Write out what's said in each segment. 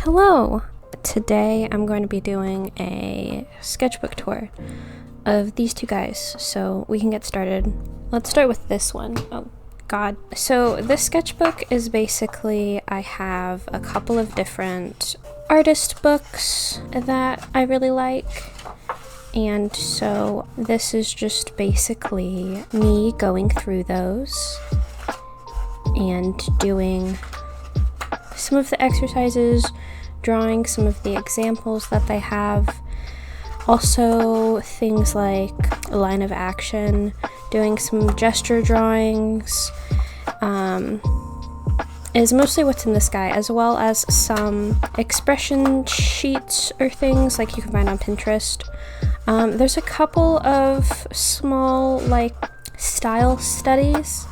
Hello! Today I'm going to be doing a sketchbook tour of these two guys, so we can get started. Let's start with this one. Oh god. So this sketchbook is basically, I have a couple of different artist books that I really like, and so this is just basically me going through those and doing some of the exercises, drawing some of the examples that they have. Also things like a line of action, doing some gesture drawings, is mostly what's in this guy, as well as some expression sheets or things like you can find on Pinterest. There's a couple of small like style studies.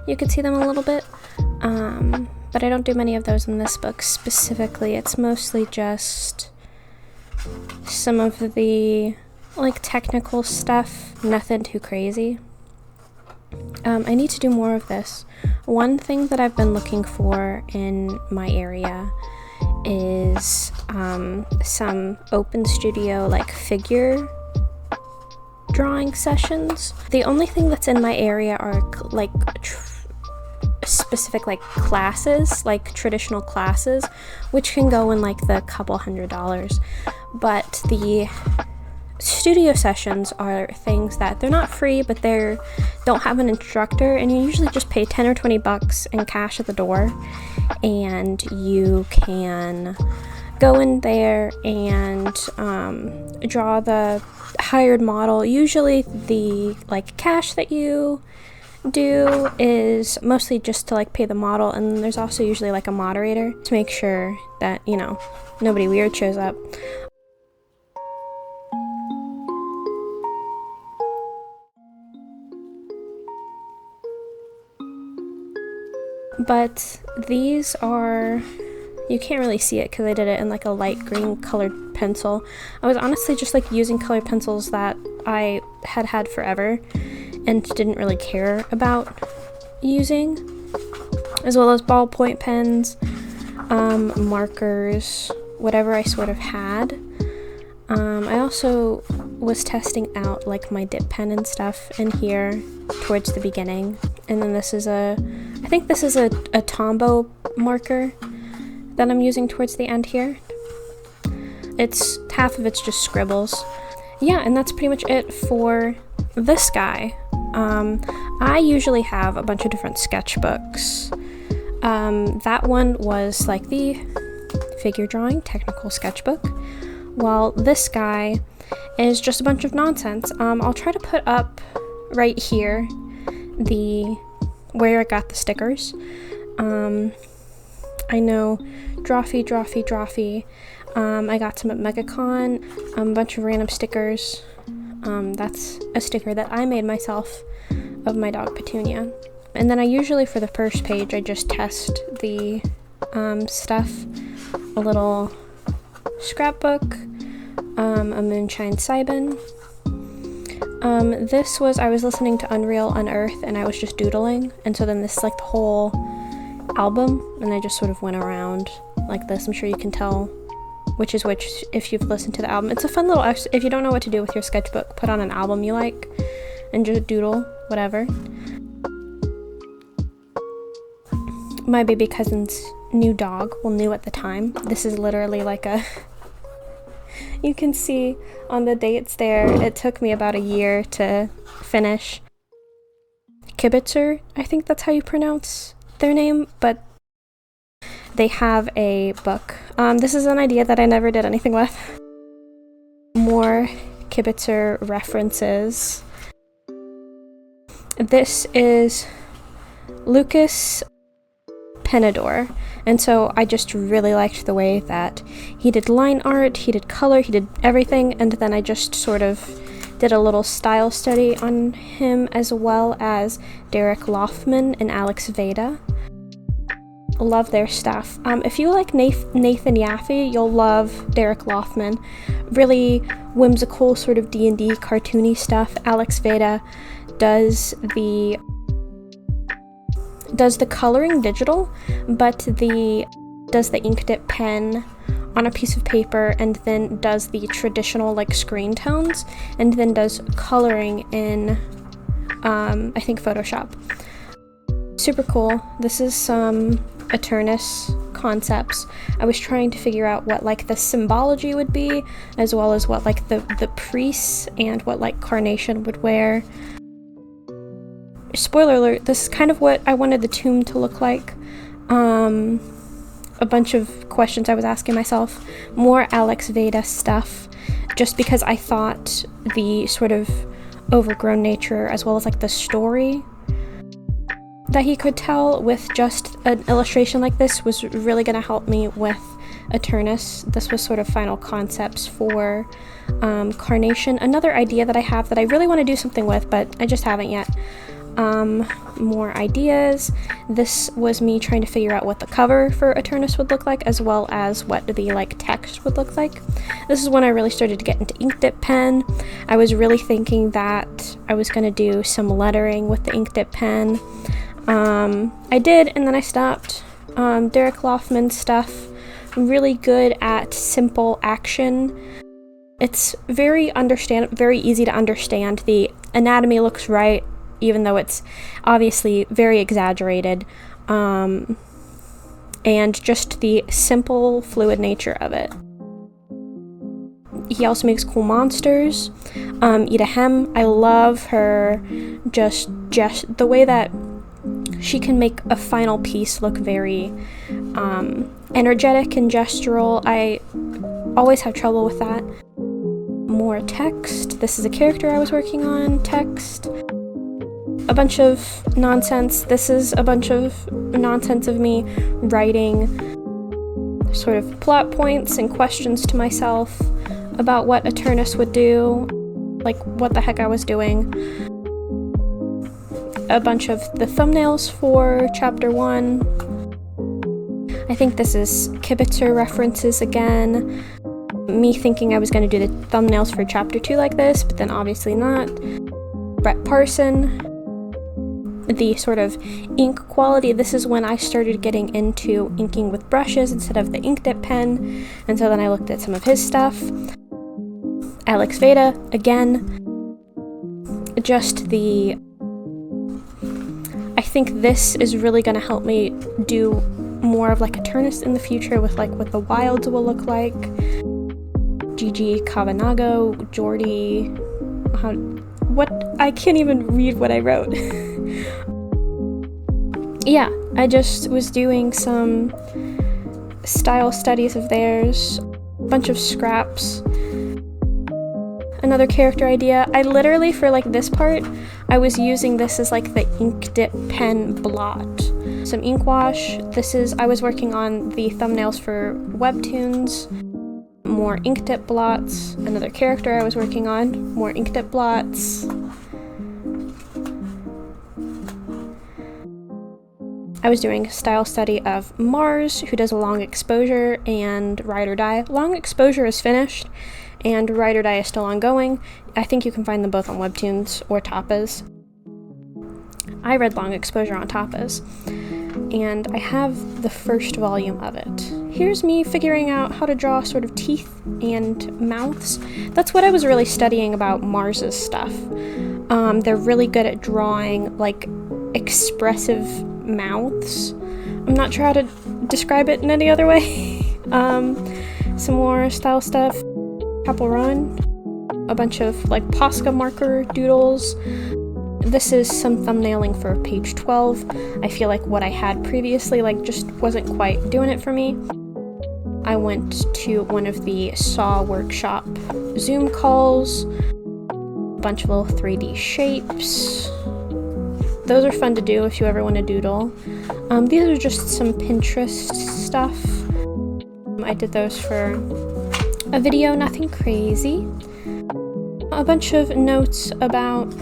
You can see them a little bit. But I don't do many of those in this book specifically. It's mostly just some of the like technical stuff, nothing too crazy. I need to do more of this. One thing that I've been looking for in my area is some open studio like figure drawing sessions. The only thing that's in my area are like specific like classes, like traditional classes, which can go in like the couple $100s, but the studio sessions are things that they're not free, but they don't have an instructor, and you usually just pay 10 or 20 bucks in cash at the door, and you can go in there and draw the hired model. Usually the like cash that you do is mostly just to like pay the model, and there's also usually like a moderator to make sure that, you know, nobody weird shows up. But these are, you can't really see it because I did it in like a light green colored pencil. I was honestly just like using colored pencils that I had forever and didn't really care about using, as well as ballpoint pens, markers, whatever I sort of had. I also was testing out like my dip pen and stuff in here towards the beginning, and then this is I think this is a Tombow marker that I'm using towards the end here. It's half of it's just scribbles. Yeah, and that's pretty much it for this guy. I usually have a bunch of different sketchbooks. That one was like the figure drawing technical sketchbook, while this guy is just a bunch of nonsense. I'll try to put up right here where I got the stickers. I know Drawfee. I got some at MegaCon, a bunch of random stickers. That's a sticker that I made myself of my dog Petunia. And then I usually, for the first page, I just test the stuff. A little scrapbook, a moonshine Sibin. This was, I was listening to Unreal Unearth and I was just doodling, and so then this is like the whole album, and I just sort of went around like this. I'm sure you can tell which is which if you've listened to the album. It's a fun little if you don't know what to do with your sketchbook, put on an album you like and just doodle whatever. My baby cousin's new dog, well, new at the time. This is literally like a you can see on the dates there, it took me about a year to finish. Kibitzer, I think that's how you pronounce their name, but they have a book. This is an idea that I never did anything with. More Kibitzer references. This is Lucas Penador, and so I just really liked the way that he did line art, he did color, he did everything, and then I just sort of did a little style study on him, as well as Derek Loffman and Alex Veda. Love their stuff. If you like Nathan Yaffe, you'll love Derek Loffman. Really whimsical sort of D&D cartoony stuff. Alex Veda does the coloring digital, but the does the ink dip pen on a piece of paper and then does the traditional like screen tones and then does coloring in I think Photoshop. Super cool. This is some Eternus concepts. I was trying to figure out what like the symbology would be, as well as what like the priests and what like Carnation would wear. Spoiler alert, this is kind of what I wanted the tomb to look like. A bunch of questions I was asking myself. More Alex Veda stuff, just because I thought the sort of overgrown nature, as well as like the story that he could tell with just an illustration like this was really going to help me with Eternus. This was sort of final concepts for Carnation. Another idea that I have that I really want to do something with, but I just haven't yet. More ideas. This was me trying to figure out what the cover for Eternus would look like, as well as what the like text would look like. This is when I really started to get into ink dip pen. I was really thinking that I was going to do some lettering with the ink dip pen. I did, and then I stopped. Derek Loffman stuff, really good at simple action. It's very easy to understand. The anatomy looks right, even though it's obviously very exaggerated, and just the simple, fluid nature of it. He also makes cool monsters. Ida Hem, I love her, just the way that she can make a final piece look very energetic and gestural. I always have trouble with that. More text. This is a character I was working on. Text. A bunch of nonsense. This is a bunch of nonsense of me writing sort of plot points and questions to myself about what Eternus would do, like what the heck I was doing. A bunch of the thumbnails for chapter 1. I think this is Kibitzer references again. Me thinking I was going to do the thumbnails for chapter 2 like this, but then obviously not. Brett Parson. The sort of ink quality. This is when I started getting into inking with brushes instead of the ink dip pen, and so then I looked at some of his stuff. Alex Veda, again. Just the... I think this is really going to help me do more of like Eternus in the future with like what the wilds will look like. Gigi Cavanago, Jordy, I can't even read what I wrote. Yeah, I just was doing some style studies of theirs, a bunch of scraps. Another character idea. I literally, for like this part, I was using this as like the ink dip pen blot. Some ink wash. I was working on the thumbnails for webtoons. More ink dip blots. Another character I was working on. More ink dip blots. I was doing a style study of Mars, who does a long exposure, and Ride or Die. Long exposure is finished, and Ride or Die is still ongoing. I think you can find them both on Webtoons or Tapas. I read Long Exposure on Tapas, and I have the first volume of it. Here's me figuring out how to draw sort of teeth and mouths. That's what I was really studying about Mars's stuff. They're really good at drawing, like, expressive mouths. I'm not sure how to describe it in any other way. Some more style stuff. Apple Run. A bunch of, like, Posca marker doodles. This is some thumbnailing for page 12. I feel like what I had previously, like, just wasn't quite doing it for me. I went to one of the SAW workshop Zoom calls. A bunch of little 3D shapes. Those are fun to do if you ever want to doodle. These are just some Pinterest stuff. I did those for a video, nothing crazy. A bunch of notes about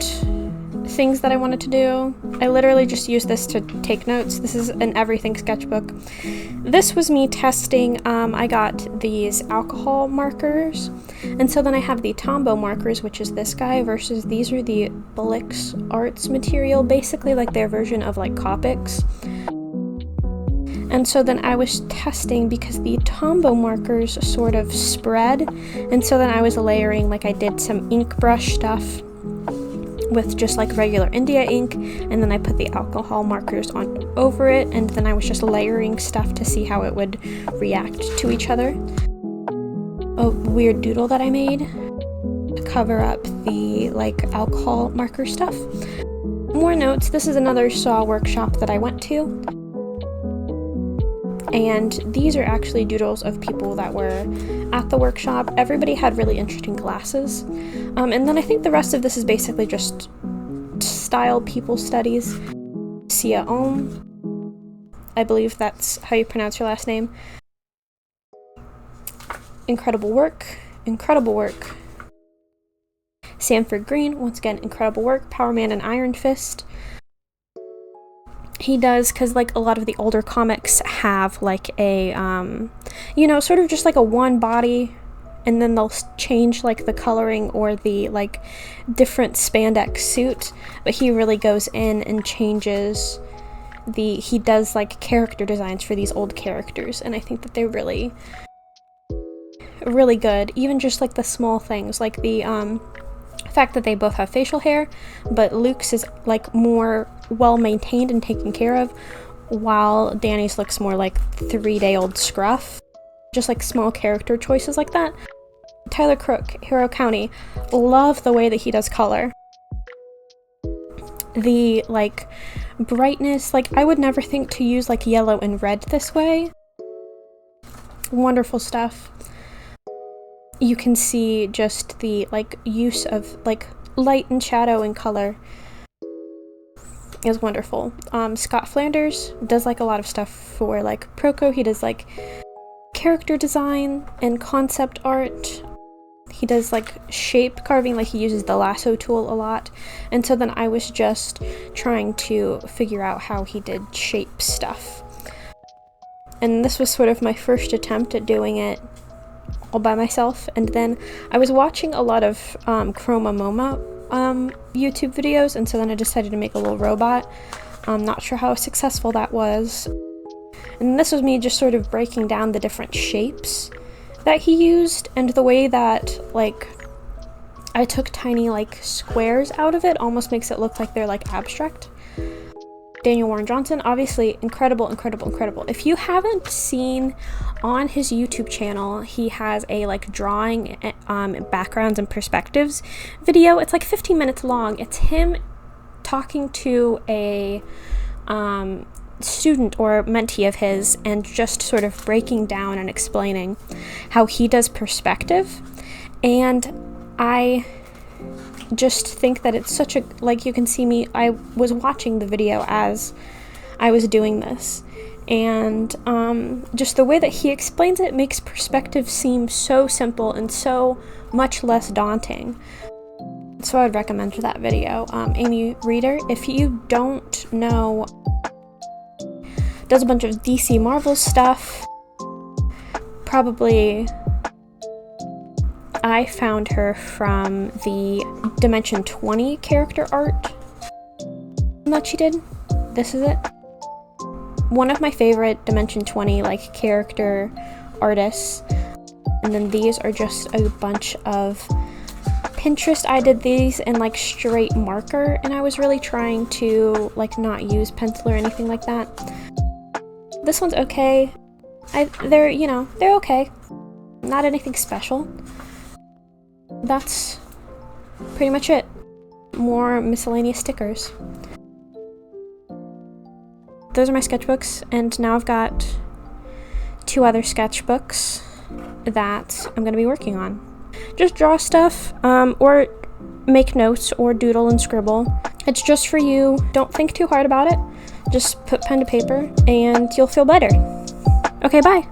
things that I wanted to do. I literally just used this to take notes. This is an everything sketchbook. This was me testing. I got these alcohol markers, and so then I have the Tombow markers, which is this guy, versus these are the Blix Arts material, basically like their version of like Copics. And so then I was testing because the Tombow markers sort of spread, and so then I was layering, like I did some ink brush stuff with just like regular India ink, and then I put the alcohol markers on over it, and then I was just layering stuff to see how it would react to each other. A weird doodle that I made to cover up the like alcohol marker stuff. More notes. This is another saw workshop that I went to, and these are actually doodles of people that were at the workshop. Everybody had really interesting glasses. And then I think the rest of this is basically just style people studies. Sia Om, I believe that's how you pronounce your last name. Incredible work, incredible work. Sanford Green, once again, incredible work. Power Man and Iron Fist. He does, because like a lot of the older comics have like a, you know, sort of just like a one body, and then they'll change like the coloring or the like different spandex suit, but he really goes in and changes he does like character designs for these old characters, and I think that they're really, really good. Even just like the small things, like the fact that they both have facial hair, but Luke's is like more well maintained and taken care of, while Danny's looks more like 3-day-old scruff. Just like small character choices like that. Tyler Crook, Hero County, love the way that he does color. The like brightness, like I would never think to use like yellow and red this way. Wonderful stuff. You can see just the like use of like light and shadow and color is wonderful. Scott Flanders does like a lot of stuff for like Proco. He does like character design and concept art. He does like shape carving, like he uses the lasso tool a lot. And so then I was just trying to figure out how he did shape stuff. And this was sort of my first attempt at doing it all by myself. And then I was watching a lot of Chroma Moma YouTube videos, and so then I decided to make a little robot. I'm not sure how successful that was. And this was me just sort of breaking down the different shapes that he used, and the way that like I took tiny like squares out of it almost makes it look like they're like abstract. Daniel Warren Johnson, obviously incredible, incredible, incredible. If you haven't seen on his YouTube channel, he has a like drawing backgrounds and perspectives video. It's like 15 minutes long. It's him talking to a student or mentee of his, and just sort of breaking down and explaining how he does perspective. And I just think that it's such a, like, you can see me, I was watching the video as I was doing this, and just the way that he explains it makes perspective seem so simple and so much less daunting. So I would recommend that video. Amy Reeder, if you don't know, does a bunch of DC Marvel stuff. Probably I found her from the Dimension 20 character art that she did. This is it. One of my favorite Dimension 20 like character artists. And then these are just a bunch of Pinterest. I did these in like straight marker, and I was really trying to like not use pencil or anything like that. This one's okay. They're, you know, they're okay. Not anything special. That's pretty much it. More miscellaneous stickers. Those are my sketchbooks, and now I've got 2 other sketchbooks that I'm going to be working on. Just draw stuff, or make notes, or doodle and scribble. It's just for you. Don't think too hard about it. Just put pen to paper, and you'll feel better. Okay, bye!